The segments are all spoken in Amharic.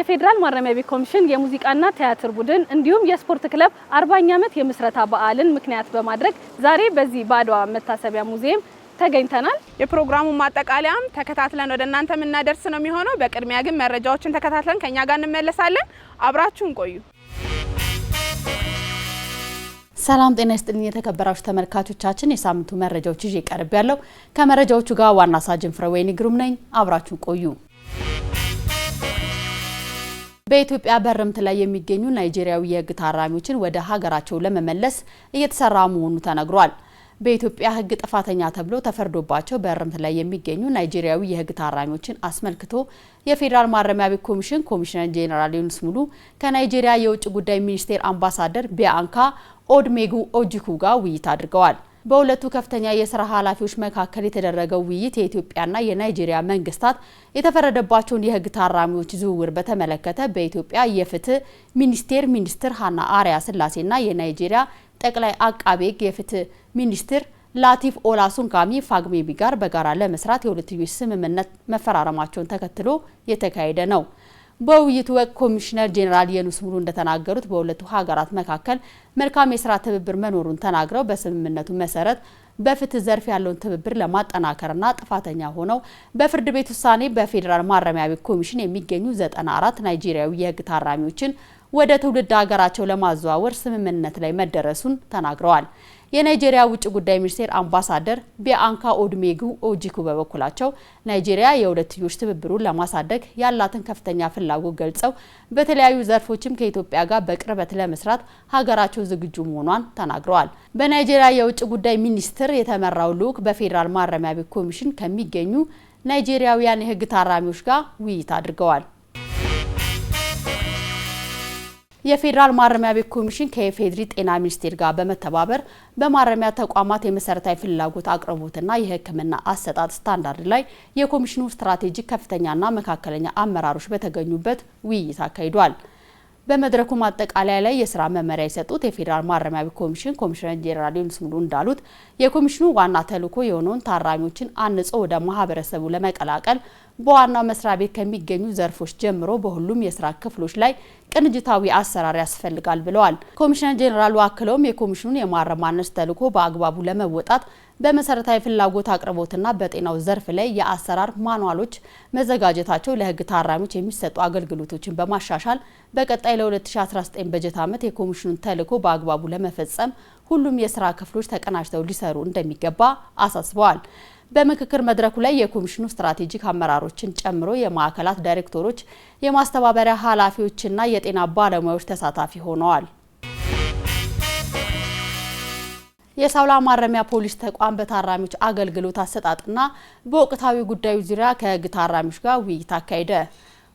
የፌዴራል ማረሚያ ቤት ኮሚሽን የሙዚቃና ቲያትር ቡድን እንዲሁም የስፖርት ክለብ 40ኛ ዓመት የምስረታ በዓልን ምክንያት በማድረግ ዛሬ በዚህ በአድዋ መታሰቢያ ሙዚየም ተገኝተናል። የፕሮግራሙ ማጠቃለያም ተከታትለን ወደ እናንተ የምናደርስ ነው የሚሆነው። በቅድሚያ ግን መረጃዎችን ተከታትለን ከኛ ጋር እንመለሳለን። አብራችሁን ቆዩ። ሰላም ጤና ይስጥልኝ የተከበራችሁ ተመልካቾቻችን፣ የሳምንቱ መረጃዎች ይዤ ቀርብ ያለው ከመረጃዎቹ ጋር ዋና ሳጅን ፍረወይኒ ግሩም ነኝ። አብራችሁን ቆዩ። በኢትዮጵያ በርምት ላይ የሚገኙ ናይጄሪያዊ የህግ ታራሚዎችን ወደ ሀገራቸው ለመመለስ እየተሰራ መሆኑ ተነግሯል። በኢትዮጵያ ህግ ጥፋተኛ ተብሎ ተፈርዶባቸው በርምት ላይ የሚገኙ ናይጄሪያዊ የህግ ታራሚዎችን አስመልክቶ የፌዴራል ማረሚያ ቤት ኮሚሽን ኮሚሽነር ጄኔራል ዩኑስ ሙሉ ከናይጄሪያ የውጭ ጉዳይ ሚኒስቴር አምባሳደር ቢያንካ ኦድሜጉ ኦጂኩ ጋር ውይይት አድርገዋል። በሁለቱ ከፍተኛ የሥራ ኃላፊዎች መካከል የተደረገው ውይይት የኢትዮጵያና የናይጄሪያ መንግስታት የተፈረደባቸውን የህግ ታራሚዎች ዝውውር በተመለከተ በኢትዮጵያ የፍትህ ሚኒስትር ሃና አሪያ ስላሴና የናይጄሪያ ጠቅላይ አቃቤ ህግ የፍትህ ሚኒስትር ላቲፍ ኦላሱንካሚ ፋግሜቢ ጋር በጋራ ለመስራት የሁለትዮሽ ስምምነት መፈራረማቸውን ተከትሎ የተካሄደ ነው። በውይይቱ ወቅት ኮሚሽነር ጄኔራል ዩኑስ ሙሉ እንደተናገሩት በሁለቱ ሀገራት መካከል መልካም የስራ ትብብር መኖሩን ተናግረው በስምምነቱ መሰረት በፍትህ ዘርፍ ያለውን ትብብር ለማጠናከርና ጥፋተኛ ሆነው በፍርድ ቤት ውሳኔ በፌዴራል ማረሚያ ቤት ኮሚሽን የሚገኙ 94 ናይጄሪያዊ የህግ ታራሚዎችን ወደ ትውልድ ሀገራቸው ለማዘዋወር ስምምነት ላይ መደረሱን ተናግረዋል። የናይጄሪያ ውጭ ጉዳይ ሚኒስቴር አምባሳደር ቢያንካ ኦድሜጉ ኦጂኩ በበኩላቸው ናይጄሪያ የሁለትዮሽ ትብብሩን ለማሳደግ ያላትን ከፍተኛ ፍላጎት ገልጸው በተለያዩ ዘርፎችም ከኢትዮጵያ ጋር በቅርበት ለመስራት ሀገራቸው ዝግጁ መሆኗን ተናግረዋል። በናይጄሪያ የውጭ ጉዳይ ሚኒስቴር የተመራው ልዑክ በፌዴራል ማረሚያ ቤት ኮሚሽን ከሚገኙ ናይጄሪያውያን የህግ ታራሚዎች ጋር ውይይት አድርገዋል። የፌዴራል ማረሚያ ቤት ኮሚሽን ከኢፌዴሪ ጤና ሚኒስቴር ጋር በመተባበር በማረሚያ ተቋማት የመሰረታዊ ፍላጎት አቅርቦትና የሕክምና አሰጣጥ ስታንዳርድ ላይ የኮሚሽኑ ስትራቴጂክ ከፍተኛና መካከለኛ አመራሮች በተገኙበት ውይይት አካሂዷል። በመድረኩ ማጠቃለያ ላይ የስራ መመሪያ የሰጡት የፌዴራል ማረሚያ ቤት ኮሚሽን ኮሚሽነር ጄኔራል ዩኑስ ሙሉ እንዳሉት የኮሚሽኑ ዋና ተልዕኮ የሆነውን ታራሚዎችን አንጾ ወደ ማህበረሰቡ ለመቀላቀል በዋናው መስሪያ ቤት ከሚገኙ ዘርፎች ጀምሮ በሁሉም የስራ ክፍሎች ላይ ቅንጅታዊ አሰራር ያስፈልጋል ብለዋል። ኮሚሽነር ጄኔራሉ አክለውም የኮሚሽኑን የማረም ማነጽ ተልዕኮ በአግባቡ ለመወጣት በመሰረታዊ ፍላጎት አቅርቦትና በጤናው ዘርፍ ላይ የአሰራር ማኑዋሎች መዘጋጀታቸው ለህግ ታራሚዎች የሚሰጡ አገልግሎቶችን በማሻሻል በቀጣይ ለ2019 በጀት ዓመት የኮሚሽኑን ተልዕኮ በአግባቡ ለመፈጸም ሁሉም የስራ ክፍሎች ተቀናጅተው ሊሰሩ እንደሚገባ አሳስበዋል። በምክክር መድረኩ ላይ የኮሚሽኑ ስትራቴጂክ አመራሮችን ጨምሮ የማዕከላት ዳይሬክተሮች፣ የማስተባበሪያ ኃላፊዎችና የጤና ባለሙያዎች ተሳታፊ ሆነዋል። የሳውላ ማረሚያ ፖሊስ ተቋም በታራሚዎች አገልግሎት አሰጣጥና በወቅታዊ ጉዳዮች ዙሪያ ከህግ ታራሚዎች ጋር ውይይት አካሄደ።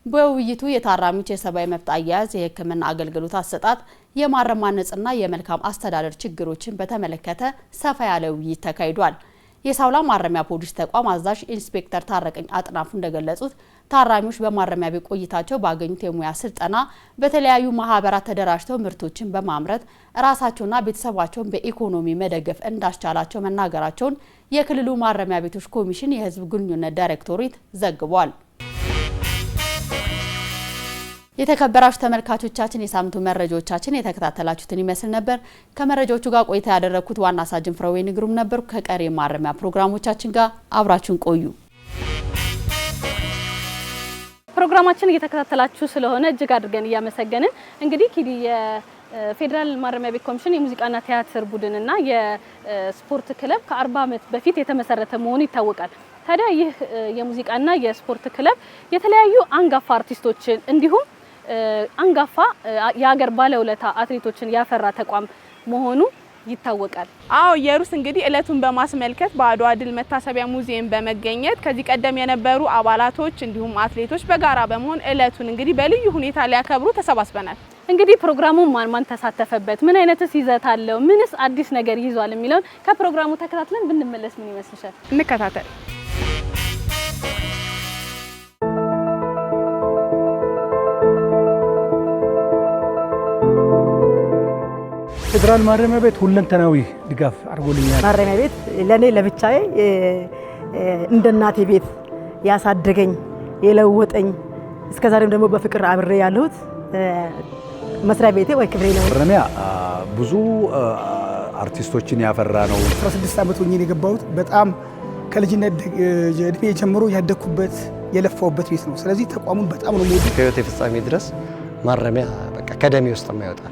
በውይይቱ የታራሚዎች የሰብአዊ መብት አያያዝ፣ የህክምና አገልግሎት አሰጣጥ፣ የማረም ማነጽና የመልካም አስተዳደር ችግሮችን በተመለከተ ሰፋ ያለ ውይይት ተካሂዷል። የሳውላ ማረሚያ ፖሊስ ተቋም አዛዥ ኢንስፔክተር ታረቀኝ አጥናፉ እንደገለጹት ታራሚዎች በማረሚያ ቤት ቆይታቸው ባገኙት የሙያ ስልጠና በተለያዩ ማህበራት ተደራጅተው ምርቶችን በማምረት ራሳቸውና ቤተሰባቸውን በኢኮኖሚ መደገፍ እንዳስቻላቸው መናገራቸውን የክልሉ ማረሚያ ቤቶች ኮሚሽን የህዝብ ግንኙነት ዳይሬክቶሬት ዘግቧል። የተከበራችሁ ተመልካቾቻችን የሳምንቱ መረጃዎቻችን የተከታተላችሁትን ይመስል ነበር። ከመረጃዎቹ ጋር ቆይታ ያደረኩት ዋና ሳጅን ፍረወይኒ ግሩም ነበር። ከቀሪ ማረሚያ ፕሮግራሞቻችን ጋር አብራችሁን ቆዩ። ፕሮግራማችን እየተከታተላችሁ ስለሆነ እጅግ አድርገን እያመሰገንን እንግዲህ ኪዲ የፌዴራል ማረሚያ ቤት ኮሚሽን የሙዚቃና ቲያትር ቡድንና የስፖርት ክለብ ከ40 ዓመት በፊት የተመሰረተ መሆኑ ይታወቃል። ታዲያ ይህ የሙዚቃና የስፖርት ክለብ የተለያዩ አንጋፋ አርቲስቶችን እንዲሁም አንጋፋ የሀገር ባለውለታ አትሌቶችን ያፈራ ተቋም መሆኑ ይታወቃል። አዎ ኢየሩስ እንግዲህ እለቱን በማስመልከት በአድዋ ድል መታሰቢያ ሙዚየም በመገኘት ከዚህ ቀደም የነበሩ አባላቶች እንዲሁም አትሌቶች በጋራ በመሆን እለቱን እንግዲህ በልዩ ሁኔታ ሊያከብሩ ተሰባስበናል። እንግዲህ ፕሮግራሙ ማን ተሳተፈበት፣ ምን አይነትስ ይዘት አለው፣ ምንስ አዲስ ነገር ይዟል የሚለውን ከፕሮግራሙ ተከታትለን ብንመለስ ምን ይመስልሻል? እንከታተል። ፌዴራል ማረሚያ ቤት ሁለንተናዊ ድጋፍ አድርጎልኛል። ማረሚያ ቤት ለኔ ለብቻዬ እንደ እናቴ ቤት ያሳደገኝ የለወጠኝ እስከዛሬም ደግሞ በፍቅር አብሬ ያለሁት መስሪያ ቤቴ ወይ ክብሬ ነው። ማረሚያ ብዙ አርቲስቶችን ያፈራ ነው። 16 ዓመት ሆኜ የገባሁት በጣም ከልጅነት እድሜ ጀምሮ ያደኩበት የለፋውበት ቤት ነው። ስለዚህ ተቋሙን በጣም ነው ሞዱ። ከህይወቴ ፍጻሜ ድረስ ማረሚያ በቃ ከደሜ ውስጥ የማይወጣ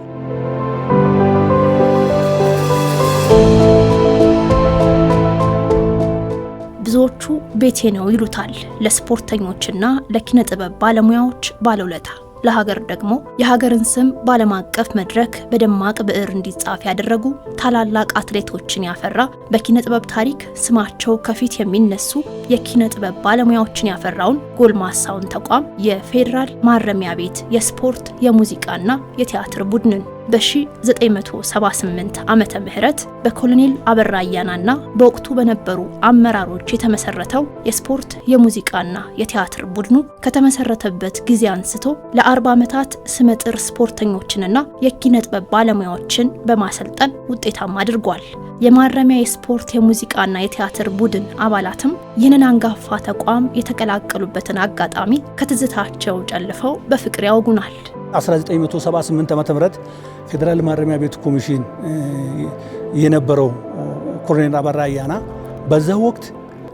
ብዙዎቹ ቤቴ ነው ይሉታል ለስፖርተኞችና ለኪነ ጥበብ ባለሙያዎች ባለውለታ፣ ለሀገር ደግሞ የሀገርን ስም በዓለም አቀፍ መድረክ በደማቅ ብዕር እንዲጻፍ ያደረጉ ታላላቅ አትሌቶችን ያፈራ፣ በኪነ ጥበብ ታሪክ ስማቸው ከፊት የሚነሱ የኪነ ጥበብ ባለሙያዎችን ያፈራውን ጎልማሳውን ተቋም የፌዴራል ማረሚያ ቤት የስፖርት የሙዚቃና የቲያትር ቡድንን በ1978 ዓመተ ምህረት በኮሎኔል አበራ አያናና በወቅቱ በነበሩ አመራሮች የተመሰረተው የስፖርት የሙዚቃና የቲያትር ቡድኑ ከተመሰረተበት ጊዜ አንስቶ ለ40 ዓመታት ስመጥር ስፖርተኞችንና የኪነ ጥበብ ባለሙያዎችን በማሰልጠን ውጤታማ አድርጓል። የማረሚያ የስፖርት የሙዚቃና የቲያትር ቡድን አባላትም ይህንን አንጋፋ ተቋም የተቀላቀሉበትን አጋጣሚ ከትዝታቸው ጨልፈው በፍቅር ያወጉናል። 1978 ዓ.ም ፌዴራል ማረሚያ ቤት ኮሚሽን የነበረው ኮሎኔል አበራ አያና በዛ ወቅት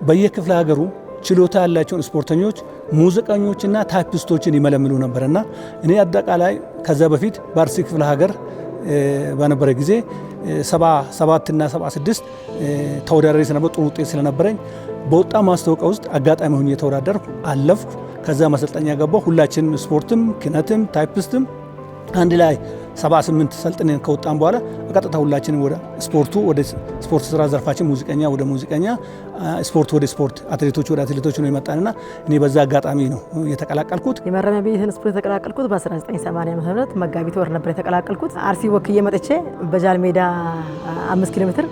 በየክፍለ ሀገሩ ችሎታ ያላቸውን ስፖርተኞች፣ ሙዚቀኞችና ታይፒስቶችን ይመለምሉ ነበርና እኔ አጠቃላይ ከዛ በፊት በአርሲ ክፍለ ሀገር በነበረ ጊዜ 77 እና 76 ተወዳዳሪ ስለነበር ጥሩ ውጤት ስለነበረኝ በወጣ ማስታወቂያ ውስጥ አጋጣሚ ሆኜ የተወዳደርኩ አለፍኩ። ከዛ ማሰልጠኛ ገባሁ። ሁላችንም ስፖርትም ኪነትም ታይፒስትም አንድ ላይ 78 ሰልጥነን ከወጣን በኋላ በቀጥታ ሁላችንም ወደ ስፖርቱ ወደ ስፖርት ስራ ዘርፋችን ሙዚቀኛ ወደ ሙዚቀኛ፣ ስፖርት ወደ ስፖርት፣ አትሌቶች ወደ አትሌቶች ነው የመጣንና እኔ በዛ አጋጣሚ ነው የተቀላቀልኩት። የማረሚያ ቤትን ስፖርት የተቀላቀልኩት በ1980 ዓ.ም መጋቢት ወር ነበር የተቀላቀልኩት። አርሲ ወክዬ መጥቼ በጃል ሜዳ 5 ኪሎ ሜትር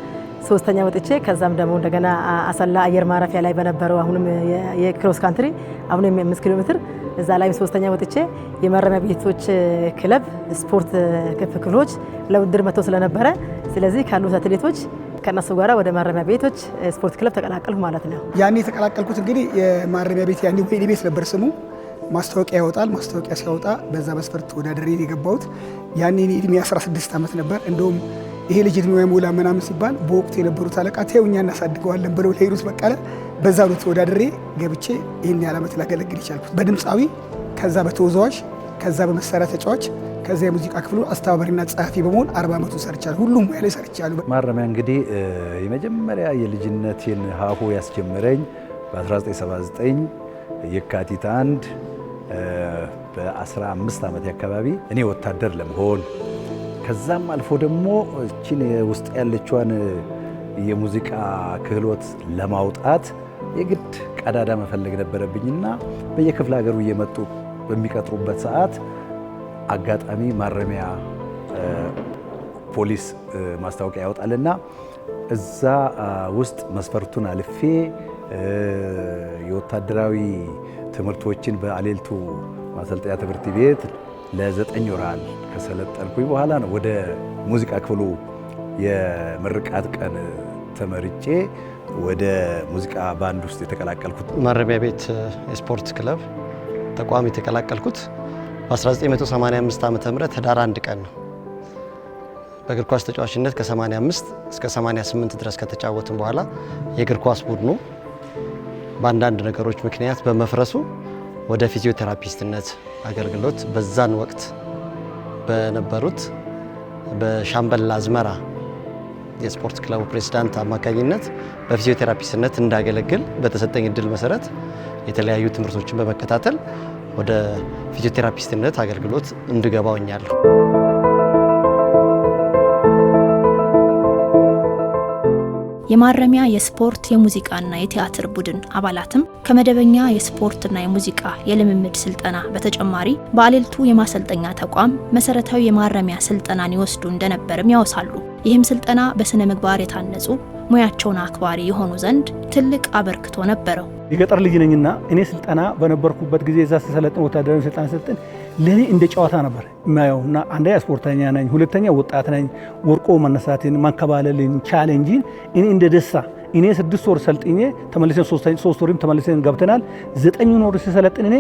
ሶስተኛ ወጥቼ ከዛም ደግሞ እንደገና አሰላ አየር ማረፊያ ላይ በነበረው አሁንም የክሮስ ካንትሪ አሁንም 5 ኪሎ ሜትር እዛ ላይ ሶስተኛ ወጥቼ የማረሚያ ቤቶች ክለብ ስፖርት ክፍሎች ለውድድር መጥተው ስለነበረ ስለዚህ ካሉት አትሌቶች ከነሱ ጋራ ወደ ማረሚያ ቤቶች ስፖርት ክለብ ተቀላቀልኩ ማለት ነው። ያኔ የተቀላቀልኩት እንግዲህ የማረሚያ ቤት ያኔ ወይኔ ቤት ነበር ስሙ። ማስታወቂያ ያወጣል። ማስታወቂያ ሲያወጣ በዛ መስፈርት ተወዳድሬ የገባሁት ያኔ እድሜ 16 ዓመት ነበር። እንደውም ይሄ ልጅ እድሜው አይሞላ ምናምን ሲባል በወቅቱ የነበሩት አለቃ ተይው እኛ እናሳድገዋለን ብለው ለሄዱት በቀለ በዛ ነው ተወዳድሬ ገብቼ ይሄን ያህል ዓመት ላገለግል ይቻልኩት። በድምፃዊ ከዛ በተወዛዋዥ ከዛ በመሳሪያ ተጫዋች ከዛ የሙዚቃ ክፍሉ አስተባባሪና ጸሐፊ በመሆን 40 ዓመቱን ሰርቻለሁ። ሁሉም ሙያ ላይ ሰርቻለሁ። ማረሚያ እንግዲህ የመጀመሪያ የልጅነቴን ሀሁ ያስጀመረኝ በ1979 የካቲት 1 በ15 ዓመት አካባቢ እኔ ወታደር ለመሆን ከዛም አልፎ ደግሞ እቺን ውስጥ ያለችዋን የሙዚቃ ክህሎት ለማውጣት የግድ ቀዳዳ መፈለግ ነበረብኝና በየክፍለ ሀገሩ እየመጡ በሚቀጥሩበት ሰዓት አጋጣሚ ማረሚያ ፖሊስ ማስታወቂያ ያወጣልና እዛ ውስጥ መስፈርቱን አልፌ የወታደራዊ ትምህርቶችን በአሌልቱ ማሰልጠኛ ትምህርት ቤት ለ9 ወራት ከሰለጠንኩኝ በኋላ ነው ወደ ሙዚቃ ክፍሉ የምርቃት ቀን ተመርጬ ወደ ሙዚቃ ባንድ ውስጥ የተቀላቀልኩት። ማረሚያ ቤት የስፖርት ክለብ ተቋም የተቀላቀልኩት በ1985 ዓ.ም ህዳር 1 ቀን ነው። በእግር ኳስ ተጫዋችነት ከ85 እስከ 88 ድረስ ከተጫወትን በኋላ የእግር ኳስ ቡድኑ በአንዳንድ ነገሮች ምክንያት በመፍረሱ ወደ ፊዚዮቴራፒስትነት አገልግሎት በዛን ወቅት በነበሩት በሻምበል አዝመራ የስፖርት ክለቡ ፕሬዝዳንት አማካኝነት በፊዚዮቴራፒስትነት እንዳገለግል በተሰጠኝ እድል መሰረት የተለያዩ ትምህርቶችን በመከታተል ወደ ፊዚዮቴራፒስትነት አገልግሎት እንድገባ ሆኛለሁ። የማረሚያ የስፖርት የሙዚቃና የቲያትር ቡድን አባላትም ከመደበኛ የስፖርትና የሙዚቃ የልምምድ ስልጠና በተጨማሪ በአሌልቱ የማሰልጠኛ ተቋም መሰረታዊ የማረሚያ ስልጠናን ይወስዱ እንደነበርም ያወሳሉ። ይህም ስልጠና በስነ ምግባር የታነጹ ሙያቸውን አክባሪ የሆኑ ዘንድ ትልቅ አበርክቶ ነበረው። የገጠር ልጅ ነኝና እኔ ስልጠና በነበርኩበት ጊዜ እዛ ተሰለጥን ወታደራዊ ስልጠና ሰልጥን ለኔ እንደ ጨዋታ ነበር የማየውና አንደኛ ስፖርተኛ ነኝ፣ ሁለተኛ ወጣት ነኝ። ወርቆ መነሳትን ማንከባለልን ቻሌንጂን እኔ እንደ ደሳ እኔ 6 ወር ሰልጥኜ ተመልሰን 3 ወርም ተመልሰን ገብተናል። 9 ወር ሲሰለጥን እኔ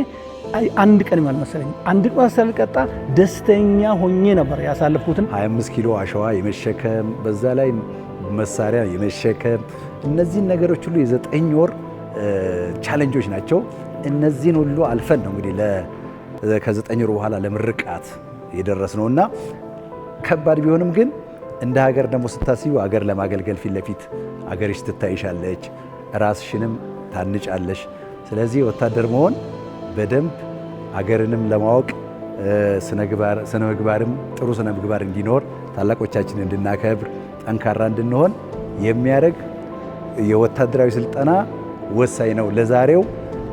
አንድ ቀን አልመሰለኝም። አንድ ቀን ሳልቀጣ ደስተኛ ሆኜ ነበር ያሳለፍኩትን። 25 ኪሎ አሸዋ የመሸከም በዛ ላይ መሳሪያ የመሸከም እነዚህ ነገሮች ሁሉ የ9 ወር ቻሌንጆች ናቸው። እነዚህን ሁሉ አልፈን ነው እንግዲህ ከ9 ወር በኋላ ለምርቃት የደረስነውና ከባድ ቢሆንም ግን እንደ ሀገር ደግሞ ስታስዩ ሀገር ለማገልገል ፊት ለፊት ሀገርሽ ትታይሻለች፣ ራስሽንም ታንጫለሽ። ስለዚህ ወታደር መሆን በደንብ ሀገርንም ለማወቅ ስነ ምግባርም ጥሩ ስነ ምግባር እንዲኖር ታላቆቻችን እንድናከብር ጠንካራ እንድንሆን የሚያደርግ የወታደራዊ ስልጠና ወሳኝ ነው። ለዛሬው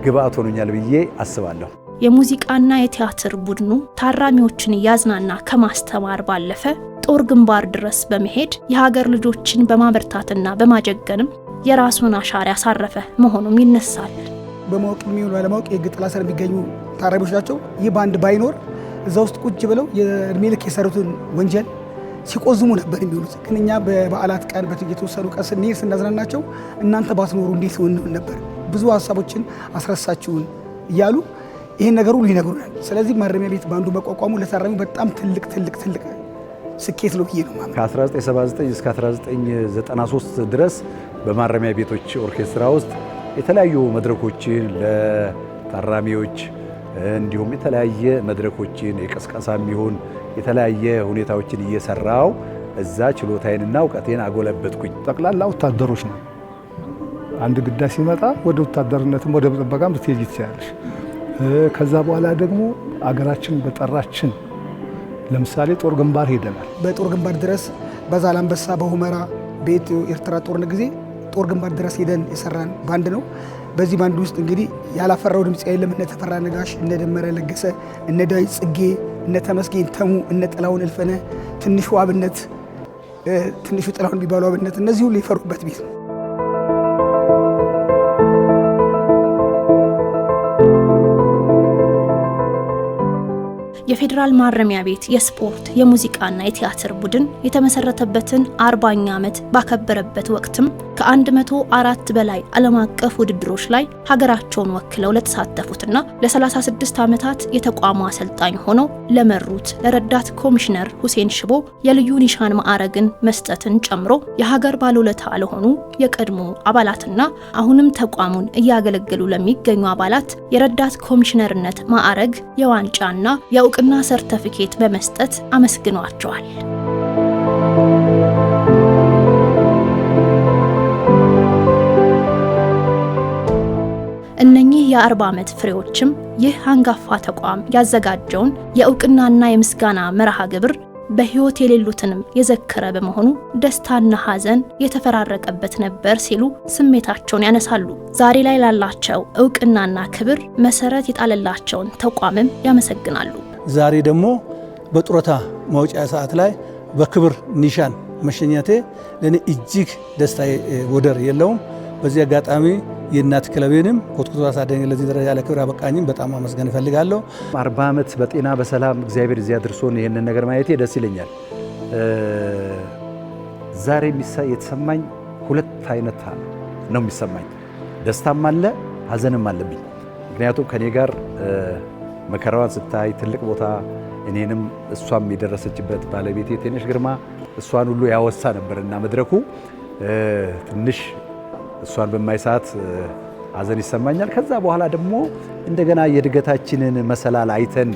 ግብአት ሆኖኛል ብዬ አስባለሁ። የሙዚቃና የቲያትር ቡድኑ ታራሚዎችን እያዝናና ከማስተማር ባለፈ ጦር ግንባር ድረስ በመሄድ የሀገር ልጆችን በማበርታትና በማጀገንም የራሱን አሻራ ያሳረፈ መሆኑም ይነሳል። በማወቅ የሚሆን ባለማወቅ የሕግ ጥላ ስር የሚገኙ ታራሚዎች ናቸው። ይህ ባንድ ባይኖር እዛ ውስጥ ቁጭ ብለው የእድሜ ልክ የሰሩትን ወንጀል ሲቆዝሙ ነበር የሚውሉት። ግን እኛ በበዓላት ቀን የተወሰኑ ቀን ስንሄድ ስናዝናናቸው እናንተ ባትኖሩ እንዴት ሆን ነበር፣ ብዙ ሀሳቦችን አስረሳችሁን እያሉ ይህን ነገር ሁሉ ይነግሩናል። ስለዚህ ማረሚያ ቤት ባንዱ መቋቋሙ ለታራሚው በጣም ትልቅ ስኬት ነው ብዬ ነው ማለት። ከ1979 እስከ 1993 ድረስ በማረሚያ ቤቶች ኦርኬስትራ ውስጥ የተለያዩ መድረኮችን ለታራሚዎች እንዲሁም የተለያየ መድረኮችን የቀስቀሳም ይሁን የተለያየ ሁኔታዎችን እየሰራው እዛ ችሎታዬንና እውቀቴን አጎለበትኩኝ። ጠቅላላ ወታደሮች ነው። አንድ ግዳጅ ሲመጣ ወደ ወታደርነትም ወደ ጥበቃም ልትሄጂ ትችያለሽ። ከዛ በኋላ ደግሞ አገራችን በጠራችን ለምሳሌ ጦር ግንባር ሄደናል። በጦር ግንባር ድረስ በዛላምበሳ በሁመራ በኢትዮ ኤርትራ ጦርነት ጊዜ ጦር ግንባር ድረስ ሄደን የሰራን ባንድ ነው። በዚህ ባንድ ውስጥ እንግዲህ ያላፈራው ድምጽ የለም። እነ ተፈራ ነጋሽ፣ እነ ደመረ ለገሰ፣ እነ ዳዊት ጽጌ፣ እነ ተመስገን ተሙ፣ እነ ጥላሁን እልፈነ፣ ትንሹ አብነት፣ ትንሹ ጥላሁን የሚባሉ አብነት እነዚህ ሁሉ የፈሩበት ቤት ነው። የፌዴራል ማረሚያ ቤት የስፖርት የሙዚቃና የቲያትር ቡድን የተመሰረተበትን 40ኛ ዓመት ባከበረበት ወቅትም ከ104 በላይ ዓለም አቀፍ ውድድሮች ላይ ሀገራቸውን ወክለው ለተሳተፉትና ለ36 ዓመታት የተቋሙ አሰልጣኝ ሆነው ለመሩት ለረዳት ኮሚሽነር ሁሴን ሽቦ የልዩ ኒሻን ማዕረግን መስጠትን ጨምሮ የሀገር ባለውለታ ለሆኑ የቀድሞ አባላትና አሁንም ተቋሙን እያገለገሉ ለሚገኙ አባላት የረዳት ኮሚሽነርነት ማዕረግ የዋንጫና የእውቅና ሰርተፊኬት በመስጠት አመስግኗቸዋል። እነኚህ የ40 ዓመት ፍሬዎችም ይህ አንጋፋ ተቋም ያዘጋጀውን የእውቅናና የምስጋና መርሃ ግብር በህይወት የሌሉትንም የዘከረ በመሆኑ ደስታና ሐዘን የተፈራረቀበት ነበር ሲሉ ስሜታቸውን ያነሳሉ። ዛሬ ላይ ላላቸው እውቅናና ክብር መሰረት የጣለላቸውን ተቋምም ያመሰግናሉ። ዛሬ ደግሞ በጡረታ መውጫ ሰዓት ላይ በክብር ኒሻን መሸኘቴ ለኔ እጅግ ደስታ ወደር የለውም። በዚህ አጋጣሚ የእናት ክለቤንም ኮትኩቶ አሳደኝ ለዚህ ደረጃ ለክብር አበቃኝም በጣም አመስገን እፈልጋለሁ። 40 ዓመት በጤና በሰላም እግዚአብሔር እዚያ አድርሶን ይሄንን ነገር ማየቴ ደስ ይለኛል። ዛሬ የተሰማኝ ሁለት አይነት ነው የሚሰማኝ። ደስታም አለ ሐዘንም አለብኝ። ምክንያቱም ከኔ ጋር መከራዋን ስታይ ትልቅ ቦታ እኔንም እሷም የደረሰችበት ባለቤቴ ቴነሽ ግርማ እሷን ሁሉ ያወሳ ነበርና መድረኩ ትንሽ እሷን በማይ ሰዓት ሐዘን ይሰማኛል። ከዛ በኋላ ደግሞ እንደገና የእድገታችንን መሰላል አይተን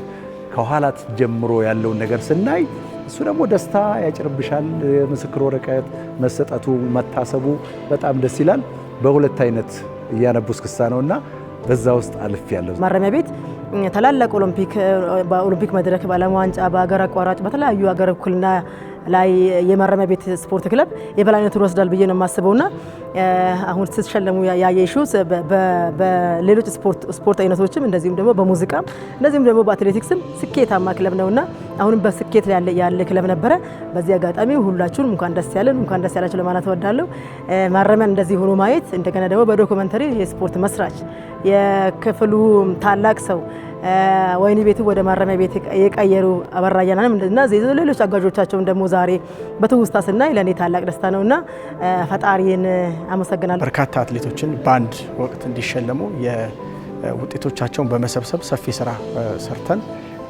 ከኋላ ጀምሮ ያለውን ነገር ስናይ እሱ ደግሞ ደስታ ያጭርብሻል። የምስክር ወረቀት መሰጠቱ መታሰቡ በጣም ደስ ይላል። በሁለት አይነት እያነቡስ ክስታ ነውና በዛ ውስጥ አልፍ ያለው ማረሚያ ቤት ታላላቅ በኦሎምፒክ መድረክ በዓለም ዋንጫ በአገር አቋራጭ በተለያዩ አገር እኩልና ላይ የማረሚያ ቤት ስፖርት ክለብ የበላይነቱን ወስዳል ብዬ ነው የማስበውና አሁን ስትሸለሙ ያየሽው በሌሎች ስፖርት አይነቶችም እንደዚሁም ደግሞ በሙዚቃም እንደዚሁም ደግሞ በአትሌቲክስም ስኬታማ ክለብ ነውና አሁንም በስኬት ያለ ክለብ ነበረ። በዚህ አጋጣሚ ሁላችሁንም እንኳን ደስ ያለን እንኳን ደስ ያላችሁ ለማለት እወዳለሁ። ማረሚያን እንደዚህ ሆኖ ማየት እንደገና ደግሞ በዶክመንተሪ የስፖርት መስራች የክፍሉ ታላቅ ሰው ወይኒ ቤቱ ወደ ማረሚያ ቤት የቀየሩ አበራ አያናንም እና ሌሎች አጋዦቻቸውን ደግሞ ዛሬ በትውስታ ስናይ ለኔ ታላቅ ደስታ ነውና ፈጣሪን አመሰግናለሁ። በርካታ አትሌቶችን በአንድ ወቅት እንዲሸለሙ ውጤቶቻቸውን በመሰብሰብ ሰፊ ስራ ሰርተን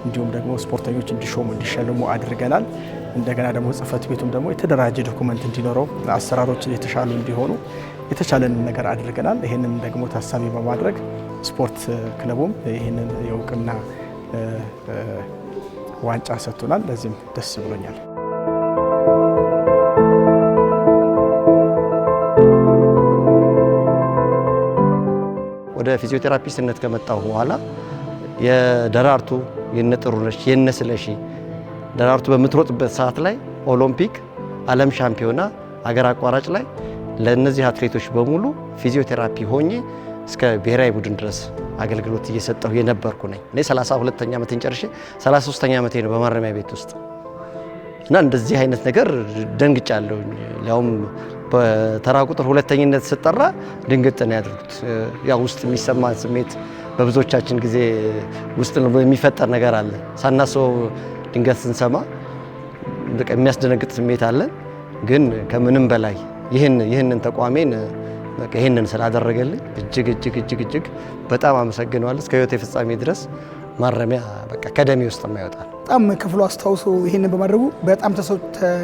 እንዲሁም ደግሞ ስፖርተኞች እንዲሾሙ እንዲሸልሙ አድርገናል። እንደገና ደግሞ ጽህፈት ቤቱም ደግሞ የተደራጀ ዶኩመንት እንዲኖረው አሰራሮች የተሻሉ እንዲሆኑ የተቻለንን ነገር አድርገናል። ይህንን ደግሞ ታሳቢ በማድረግ ስፖርት ክለቡም ይህንን የእውቅና ዋንጫ ሰጥቶናል። ለዚህም ደስ ብሎኛል። ወደ ፊዚዮቴራፒስትነት ከመጣሁ በኋላ የደራርቱ የነጥሩነሽ የነስለሺ ደራርቱ በምትሮጥበት ሰዓት ላይ ኦሎምፒክ፣ ዓለም ሻምፒዮና፣ አገር አቋራጭ ላይ ለነዚህ አትሌቶች በሙሉ ፊዚዮቴራፒ ሆኜ እስከ ብሔራዊ ቡድን ድረስ አገልግሎት እየሰጠሁ የነበርኩ ነኝ። እኔ 32ኛ ዓመቴን ጨርሼ 33ኛ ዓመቴ ነው በማረሚያ ቤት ውስጥ እና እንደዚህ አይነት ነገር ደንግጫለሁ። ያውም በተራ ቁጥር ሁለተኝነት ስጠራ ድንግጥ ነው ያደረኩት። ያው ውስጥ የሚሰማን ስሜት በብዙዎቻችን ጊዜ ውስጥ የሚፈጠር ነገር አለ። ሳናስበው ድንገት ስንሰማ በቃ የሚያስደነግጥ ስሜት አለን። ግን ከምንም በላይ ይህንን ተቋሜን በቃ ይህንን ስላደረገልኝ እጅግ በጣም አመሰግነዋለሁ። እስከ ህይወቴ ፍጻሜ ድረስ ማረሚያ በቃ ከደሜ ውስጥ የማይወጣ በጣም ክፍሉ አስታውሶ ይሄንን በማድረጉ በጣም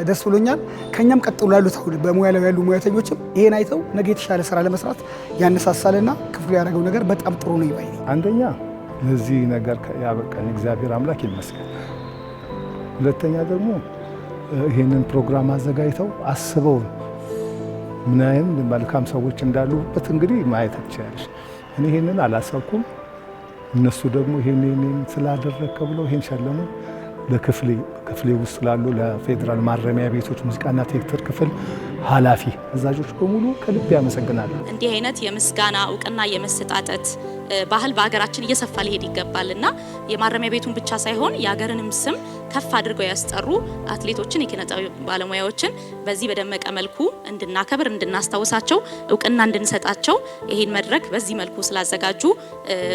ደስ ብሎኛል። ከኛም ቀጥሎ ያሉት በሙያ ላይ ያሉ ሙያተኞችም ይሄን አይተው ነገ የተሻለ ስራ ለመስራት ያነሳሳልና ክፍሉ ያደረገው ነገር በጣም ጥሩ ነው ይባይ። አንደኛ ለዚህ ነገር ያበቃኝ እግዚአብሔር አምላክ ይመስገን። ሁለተኛ ደግሞ ይሄንን ፕሮግራም አዘጋጅተው አስበው ምን አይነት መልካም ሰዎች እንዳሉበት እንግዲህ ማየት ትችላለሽ። እኔ ይሄንን አላሰብኩም። እነሱ ደግሞ ይሄንን ስላደረከ ብለው ይሄን ሸለሙ። ለክፍሌ ውስጥ ላሉ ለፌዴራል ማረሚያ ቤቶች ሙዚቃና ቲያትር ክፍል ኃላፊ አዛዦች በሙሉ ከልብ ያመሰግናሉ። እንዲህ አይነት የምስጋና እውቅና የመሰጣጠት ባህል በሀገራችን እየሰፋ ሊሄድ ይገባልና የማረሚያ ቤቱን ብቻ ሳይሆን የሀገርንም ስም ከፍ አድርገው ያስጠሩ አትሌቶችን፣ የኪነጥበብ ባለሙያዎችን በዚህ በደመቀ መልኩ እንድናከብር፣ እንድናስታውሳቸው፣ እውቅና እንድንሰጣቸው ይሄን መድረክ በዚህ መልኩ ስላዘጋጁ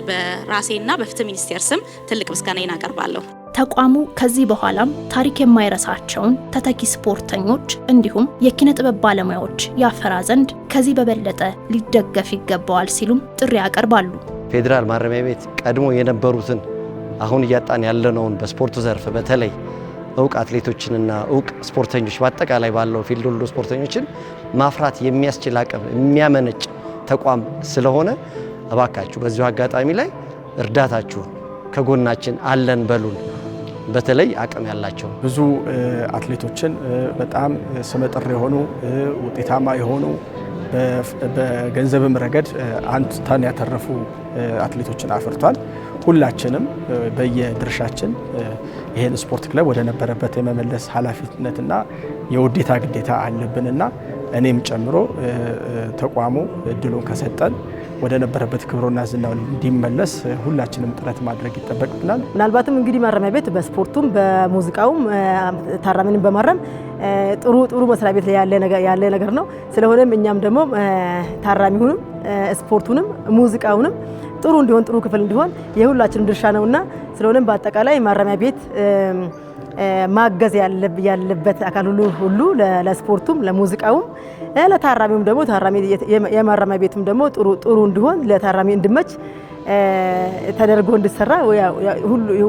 በራሴና በፍትህ ሚኒስቴር ስም ትልቅ ምስጋናዬን አቀርባለሁ። ተቋሙ ከዚህ በኋላም ታሪክ የማይረሳቸውን ተተኪ ስፖርተኞች እንዲሁም የኪነ ጥበብ ባለሙያዎች ያፈራ ዘንድ ከዚህ በበለጠ ሊደገፍ ይገባዋል ሲሉም ጥሪ ያቀርባሉ። ፌዴራል ማረሚያ ቤት ቀድሞ የነበሩትን አሁን እያጣን ያለነውን በስፖርቱ ዘርፍ በተለይ እውቅ አትሌቶችንና እውቅ ስፖርተኞች በአጠቃላይ ባለው ፊልድ ሁሉ ስፖርተኞችን ማፍራት የሚያስችል አቅም የሚያመነጭ ተቋም ስለሆነ እባካችሁ በዚሁ አጋጣሚ ላይ እርዳታችሁን ከጎናችን አለን በሉን። በተለይ አቅም ያላቸው ብዙ አትሌቶችን በጣም ስመጥር የሆኑ ውጤታማ የሆኑ በገንዘብም ረገድ አንቱታን ያተረፉ አትሌቶችን አፍርቷል። ሁላችንም በየድርሻችን ይሄን ስፖርት ክለብ ወደ ነበረበት የመመለስ ኃላፊነትና የውዴታ ግዴታ አለብንና እኔም ጨምሮ ተቋሙ እድሉን ከሰጠን ወደ ነበረበት ክብሮና ዝናው እንዲመለስ ሁላችንም ጥረት ማድረግ ይጠበቅብናል። ምናልባትም እንግዲህ ማረሚያ ቤት በስፖርቱም በሙዚቃውም ታራሚንም በማረም ጥሩ መስሪያ ቤት ያለ ነገር ነው። ስለሆነም እኛም ደግሞ ታራሚውንም ስፖርቱንም ሙዚቃውንም ጥሩ እንዲሆን ጥሩ ክፍል እንዲሆን የሁላችንም ድርሻ ነውና ስለሆነም በአጠቃላይ ማረሚያ ቤት ማገዝ ያለበት አካል ሁሉ ለስፖርቱም ለሙዚቃውም ለታራሚውም ደግሞ የማረሚያ ቤቱም ደግሞ ጥሩ እንዲሆን ለታራሚ እንዲመች ተደርጎ እንዲሰራ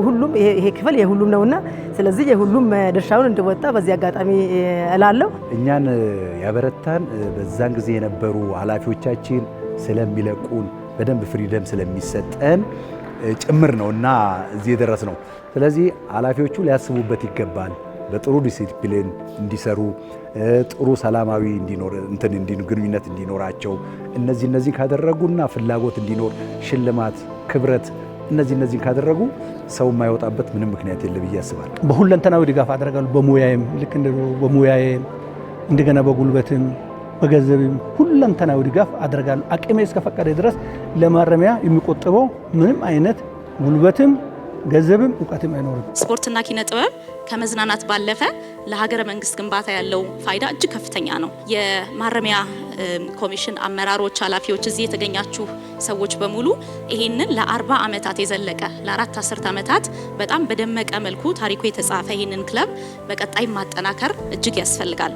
ሁሉም ይሄ ክፍል የሁሉም ነውና ስለዚህ የሁሉም ድርሻውን እንዲወጣ በዚህ አጋጣሚ እላለሁ። እኛን ያበረታን በዛን ጊዜ የነበሩ ኃላፊዎቻችን ስለሚለቁን በደንብ ፍሪደም ስለሚሰጠን ጭምር ነውና እዚህ የደረስ ነው። ስለዚህ ኃላፊዎቹ ሊያስቡበት ይገባል። በጥሩ ዲሲፕሊን እንዲሰሩ ጥሩ ሰላማዊ ግንኙነት እንዲኖራቸው እነዚህ ካደረጉና ፍላጎት እንዲኖር ሽልማት፣ ክብረት እነዚህ ካደረጉ ሰው የማይወጣበት ምንም ምክንያት የለም ብዬ አስባለሁ። በሁለንተናዊ ድጋፍ አደረጋሉ። በሙያዬም ልክ በሙያዬም እንደገና በጉልበትም በገንዘብም ሁለንተናዊ ድጋፍ አደረጋሉ። አቅሜ እስከፈቀደ ድረስ ለማረሚያ የሚቆጥበው ምንም አይነት ጉልበትም ገንዘብም እውቀትም አይኖርም። ስፖርትና ኪነ ጥበብ ከመዝናናት ባለፈ ለሀገረ መንግስት ግንባታ ያለው ፋይዳ እጅግ ከፍተኛ ነው። የማረሚያ ኮሚሽን አመራሮች፣ ኃላፊዎች፣ እዚህ የተገኛችሁ ሰዎች በሙሉ ይሄንን ለ40 ዓመታት የዘለቀ ለ4 10 ዓመታት በጣም በደመቀ መልኩ ታሪኩ የተጻፈ ይሄንን ክለብ በቀጣይ ማጠናከር እጅግ ያስፈልጋል።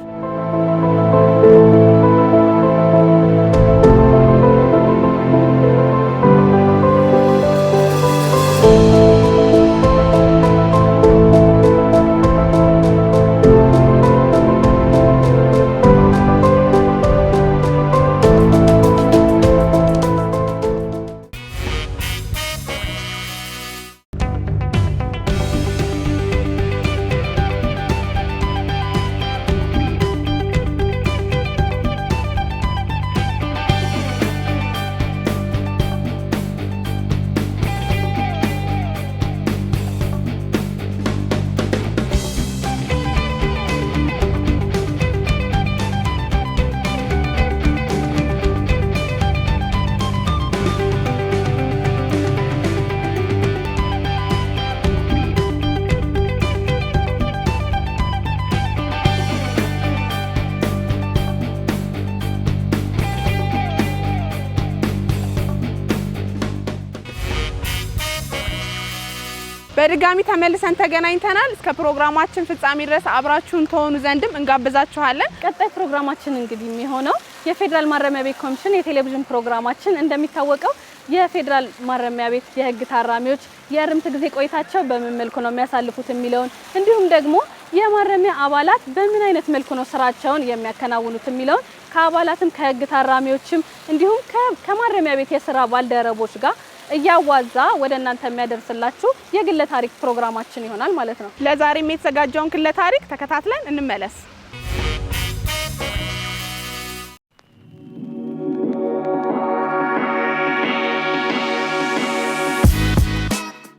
በድጋሚ ተመልሰን ተገናኝተናል። እስከ ፕሮግራማችን ፍጻሜ ድረስ አብራችሁን ተሆኑ ዘንድም እንጋብዛችኋለን። ቀጣይ ፕሮግራማችን እንግዲህ የሚሆነው የፌዴራል ማረሚያ ቤት ኮሚሽን የቴሌቪዥን ፕሮግራማችን እንደሚታወቀው የፌዴራል ማረሚያ ቤት የህግ ታራሚዎች የእርምት ጊዜ ቆይታቸው በምን መልኩ ነው የሚያሳልፉት የሚለውን እንዲሁም ደግሞ የማረሚያ አባላት በምን አይነት መልኩ ነው ስራቸውን የሚያከናውኑት የሚለውን ከአባላትም ከህግ ታራሚዎችም እንዲሁም ከማረሚያ ቤት የስራ ባልደረቦች ጋር እያዋዛ ወደ እናንተ የሚያደርስላችሁ የግለ ታሪክ ፕሮግራማችን ይሆናል ማለት ነው። ለዛሬም የተዘጋጀውን ግለ ታሪክ ተከታትለን እንመለስ።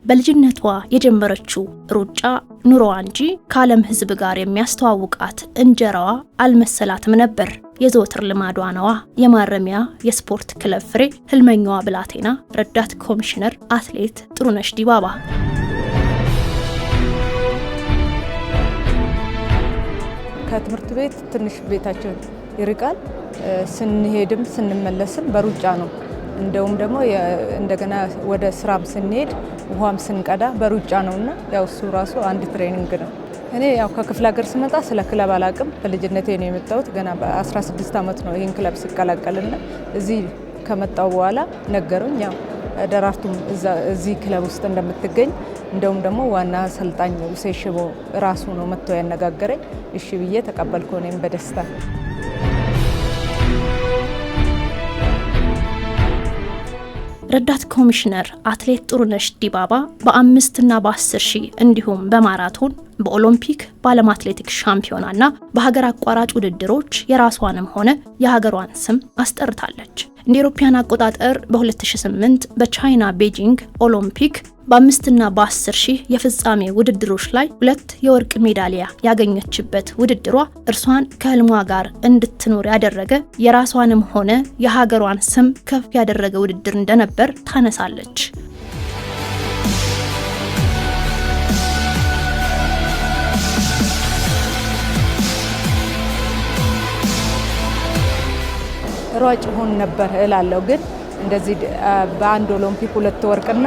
በልጅነቷ የጀመረችው ሩጫ ኑሮዋ እንጂ ከዓለም ህዝብ ጋር የሚያስተዋውቃት እንጀራዋ አልመሰላትም ነበር። የዘወትር ልማዷ ነዋ። የማረሚያ የስፖርት ክለብ ፍሬ ህልመኛዋ ብላቴና ረዳት ኮሚሽነር አትሌት ጥሩነሽ ዲባባ። ከትምህርት ቤት ትንሽ ቤታችን ይርቃል። ስንሄድም ስንመለስም በሩጫ ነው። እንደውም ደግሞ እንደገና ወደ ስራም ስንሄድ ውሃም ስንቀዳ በሩጫ ነውና ያው እሱ ራሱ አንድ ትሬኒንግ ነው። እኔ ያው ከክፍለ ሀገር ስመጣ ስለ ክለብ አላቅም። በልጅነቴ ነው የመጣሁት። ገና በ16 ዓመት ነው ይህን ክለብ ሲቀላቀልና እዚህ ከመጣው በኋላ ነገሩኝ። ያው ደራርቱም እዚህ ክለብ ውስጥ እንደምትገኝ እንደውም ደግሞ ዋና አሰልጣኝ ሁሴን ሽቦ ራሱ ነው መጥቶ ያነጋገረኝ። እሺ ብዬ ተቀበልኩ እኔም በደስታ። ረዳት ኮሚሽነር አትሌት ጥሩነሽ ዲባባ በ5 እና በ10 ሺህ እንዲሁም በማራቶን በኦሎምፒክ በዓለም አትሌቲክስ ሻምፒዮናና በሀገር አቋራጭ ውድድሮች የራሷንም ሆነ የሀገሯን ስም አስጠርታለች። እንደ አውሮፓውያን አቆጣጠር በ2008 በቻይና ቤጂንግ ኦሎምፒክ በ5 እና በ10 ሺህ የፍጻሜ ውድድሮች ላይ 2 የወርቅ ሜዳሊያ ያገኘችበት ውድድሯ እርሷን ከህልሟ ጋር እንድትኖር ያደረገ የራሷንም ሆነ የሀገሯን ስም ከፍ ያደረገ ውድድር እንደነበር ታነሳለች። ሯጭ ሆን ነበር እላለሁ። ግን እንደዚህ በአንድ ኦሎምፒክ 2 ወርቅና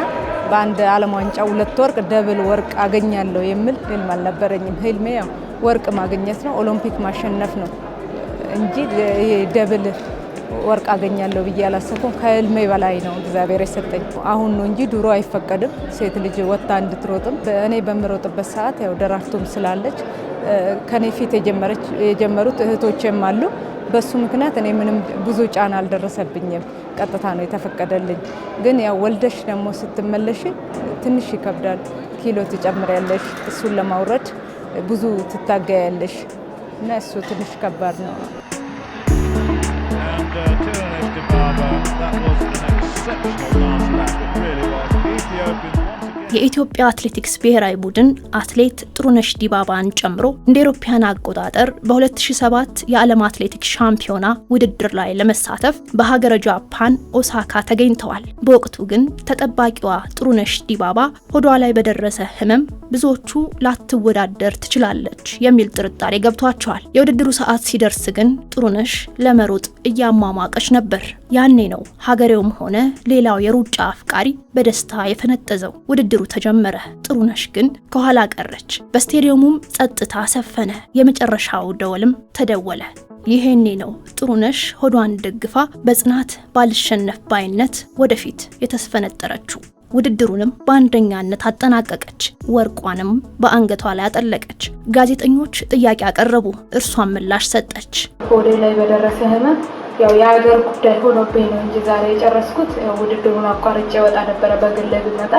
በአንድ ዓለም ዋንጫ 2 ወርቅ ደብል ወርቅ አገኛለሁ የሚል ህልም አልነበረኝም። ህልሜ ያው ወርቅ ማግኘት ነው፣ ኦሎምፒክ ማሸነፍ ነው እንጂ ይሄ ደብል ወርቅ አገኛለሁ ብዬ አላሰብኩም። ከህልሜ በላይ ነው እግዚአብሔር የሰጠኝ። አሁን ነው እንጂ ድሮ አይፈቀድም ሴት ልጅ ወጣ እንድትሮጥም። እኔ በምሮጥበት ሰዓት ያው ደራርቱም ስላለች ከኔ ፊት የጀመሩት እህቶችም አሉ። በሱ ምክንያት እኔ ምንም ብዙ ጫና አልደረሰብኝም። ቀጥታ ነው የተፈቀደልኝ። ግን ያው ወልደሽ ደግሞ ስትመለሽ ትንሽ ይከብዳል። ኪሎ ትጨምሪያለሽ፣ እሱን ለማውረድ ብዙ ትታገያለሽ እና እሱ ትንሽ ከባድ ነው። የኢትዮጵያ አትሌቲክስ ብሔራዊ ቡድን አትሌት ጥሩነሽ ዲባባን ጨምሮ እንደ አውሮፓውያን አቆጣጠር በ2007 የዓለም አትሌቲክስ ሻምፒዮና ውድድር ላይ ለመሳተፍ በሀገረ ጃፓን ኦሳካ ተገኝተዋል። በወቅቱ ግን ተጠባቂዋ ጥሩነሽ ዲባባ ሆዷ ላይ በደረሰ ህመም ብዙዎቹ ላትወዳደር ትችላለች የሚል ጥርጣሬ ገብቷቸዋል። የውድድሩ ሰዓት ሲደርስ ግን ጥሩነሽ ለመሮጥ እያሟሟቀች ነበር። ያኔ ነው ሀገሬውም ሆነ ሌላው የሩጫ አፍቃሪ በደስታ የፈነጠዘው። ውድድሩ ተጀመረ። ጥሩነሽ ግን ከኋላ ቀረች። በስቴዲየሙም ጸጥታ ሰፈነ። የመጨረሻው ደወልም ተደወለ። ይሄኔ ነው ጥሩነሽ ሆዷን ደግፋ በጽናት ባልሸነፍ ባይነት ወደፊት የተስፈነጠረችው። ውድድሩንም በአንደኛነት አጠናቀቀች። ወርቋንም በአንገቷ ላይ አጠለቀች። ጋዜጠኞች ጥያቄ አቀረቡ፣ እርሷን ምላሽ ሰጠች። ሆዴ ላይ በደረሰ ህመም ያው የሀገር ጉዳይ ሆኖብኝ ነው እንጂ ዛሬ የጨረስኩት ውድድሩን አቋርጬ ወጣ ነበረ በግል ብመጣ።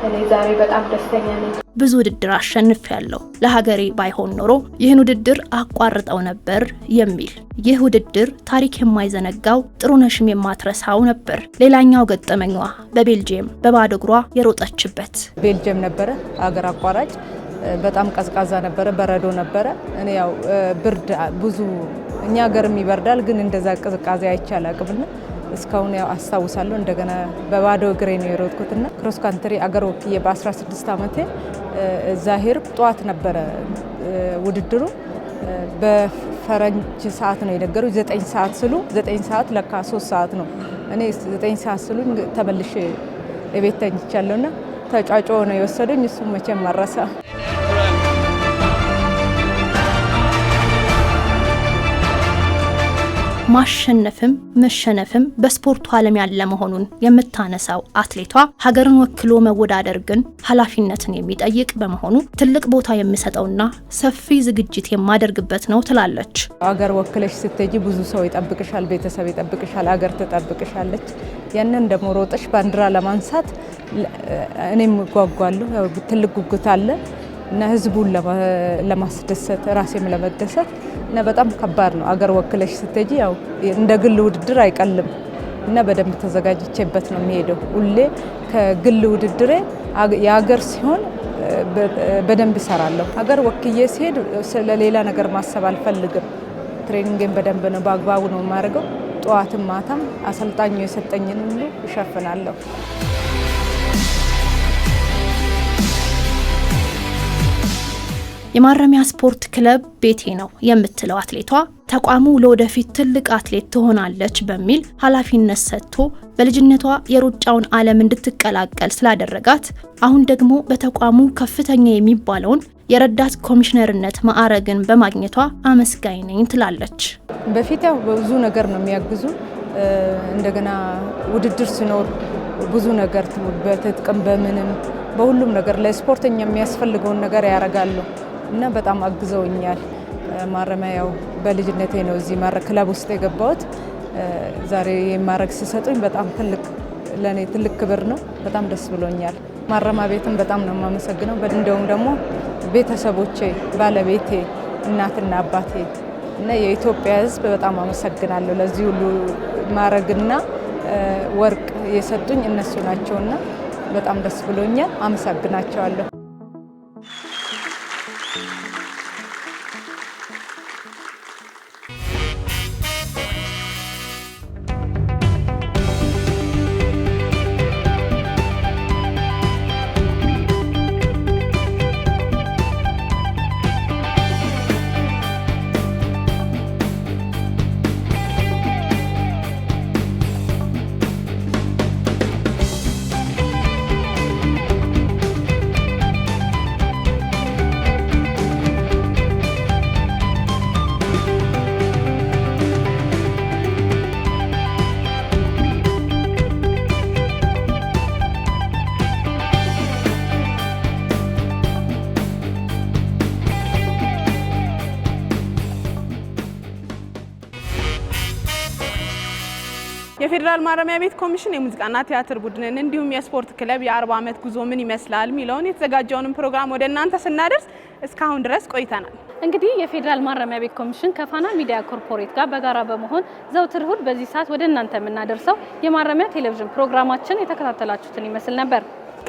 እኔ ዛሬ በጣም ደስተኛ ነኝ። ብዙ ውድድር አሸንፌያለሁ፣ ለሀገሬ ባይሆን ኖሮ ይህን ውድድር አቋርጠው ነበር የሚል ይህ ውድድር ታሪክ የማይዘነጋው ጥሩነሽም የማትረሳው ነበር። ሌላኛው ገጠመኛዋ በቤልጂየም በባዶ እግሯ የሮጠችበት ቤልጂየም ነበረ። ሀገር አቋራጭ በጣም ቀዝቃዛ ነበረ፣ በረዶ ነበረ። እኔ ያው ብርድ ብዙ እኛ ሀገርም ይበርዳል፣ ግን እንደዛ ቅዝቃዜ አይቻል አቅምና እስካሁን ያው አስታውሳለሁ። እንደገና በባዶ እግሬ ነው የሮጥኩትና ክሮስ ካንትሪ አገር ወክዬ በ16 ዓመቴ ዛሄር ጧት ነበረ ውድድሩ። በፈረንጅ ሰዓት ነው የነገሩ 9 ሰዓት ስሉ 9 ሰዓት ለካ 3 ሰዓት ነው። እኔ 9 ሰዓት ስሉ ተመልሼ ቤት ተኝቻለሁና ተጫጮ ነው የወሰዱኝ። እሱ መቼም ማረሳ ማሸነፍም መሸነፍም በስፖርቱ ዓለም ያለ መሆኑን የምታነሳው አትሌቷ ሀገርን ወክሎ መወዳደር ግን ኃላፊነትን የሚጠይቅ በመሆኑ ትልቅ ቦታ የሚሰጠውና ሰፊ ዝግጅት የማደርግበት ነው ትላለች። ሀገር ወክለሽ ስትሄጂ ብዙ ሰው ይጠብቅሻል፣ ቤተሰብ ይጠብቅሻል፣ ሀገር ትጠብቅሻለች። ያንን ደግሞ ሮጠሽ ባንዲራ ለማንሳት እኔም ጓጓለሁ። ትልቅ ጉጉት አለ እና ህዝቡን ለማስደሰት ራሴም ለመደሰት እና በጣም ከባድ ነው። አገር ወክለሽ ስትሄጂ ያው እንደ ግል ውድድር አይቀልም እና በደንብ ተዘጋጅቼበት ነው የሚሄደው። ሁሌ ከግል ውድድሬ የሀገር ሲሆን በደንብ እሰራለሁ። አገር ወክዬ ሲሄድ ስለሌላ ነገር ማሰብ አልፈልግም። ትሬኒንግን በደንብ ነው በአግባቡ ነው የማደርገው። ጠዋትም ማታም አሰልጣኙ የሰጠኝን ሁሉ እሸፍናለሁ። የማረሚያ ስፖርት ክለብ ቤቴ ነው የምትለው አትሌቷ ተቋሙ ለወደፊት ትልቅ አትሌት ትሆናለች በሚል ኃላፊነት ሰጥቶ በልጅነቷ የሩጫውን ዓለም እንድትቀላቀል ስላደረጋት አሁን ደግሞ በተቋሙ ከፍተኛ የሚባለውን የረዳት ኮሚሽነርነት ማዕረግን በማግኘቷ አመስጋኝ ነኝ ትላለች። በፊት ያው ብዙ ነገር ነው የሚያግዙ። እንደገና ውድድር ሲኖር ብዙ ነገር በትጥቅም በምንም በሁሉም ነገር ለስፖርተኛ የሚያስፈልገውን ነገር ያደርጋሉ እና በጣም አግዘውኛል። ማረሚያ ያው በልጅነቴ ነው እዚህ ክለብ ውስጥ የገባሁት። ዛሬ የማረግ ሲሰጡኝ በጣም ለኔ ትልቅ ክብር ነው። በጣም ደስ ብሎኛል። ማረሚያ ቤትም በጣም ነው የማመሰግነው። እንደውም ደግሞ ቤተሰቦቼ፣ ባለቤቴ፣ እናትና አባቴ እና የኢትዮጵያ ሕዝብ በጣም አመሰግናለሁ። ለዚህ ሁሉ ማረግና ወርቅ የሰጡኝ እነሱ ናቸውና በጣም ደስ ብሎኛል። አመሰግናቸዋለሁ። የፌዴራል ማረሚያ ቤት ኮሚሽን የሙዚቃና ቲያትር ቡድንን እንዲሁም የስፖርት ክለብ የ40 ዓመት ጉዞ ምን ይመስላል ሚለውን የተዘጋጀውን ፕሮግራም ወደ እናንተ ስናደርስ እስካሁን ድረስ ቆይተናል። እንግዲህ የፌዴራል ማረሚያ ቤት ኮሚሽን ከፋና ሚዲያ ኮርፖሬት ጋር በጋራ በመሆን ዘውትር እሁድ በዚህ ሰዓት ወደ እናንተ የምናደርሰው የማረሚያ ቴሌቪዥን ፕሮግራማችን የተከታተላችሁትን ይመስል ነበር።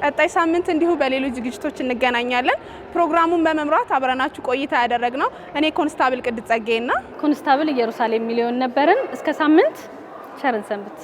ቀጣይ ሳምንት እንዲሁ በሌሎች ዝግጅቶች እንገናኛለን። ፕሮግራሙን በመምራት አብረናችሁ ቆይታ ያደረግነው እኔ ኮንስታብል ቅድስት ጸጋዬና ኮንስታብል ኢየሩሳሌም ሚሊዮን ነበርን። እስከ ሳምንት ቸርን ሰንብት።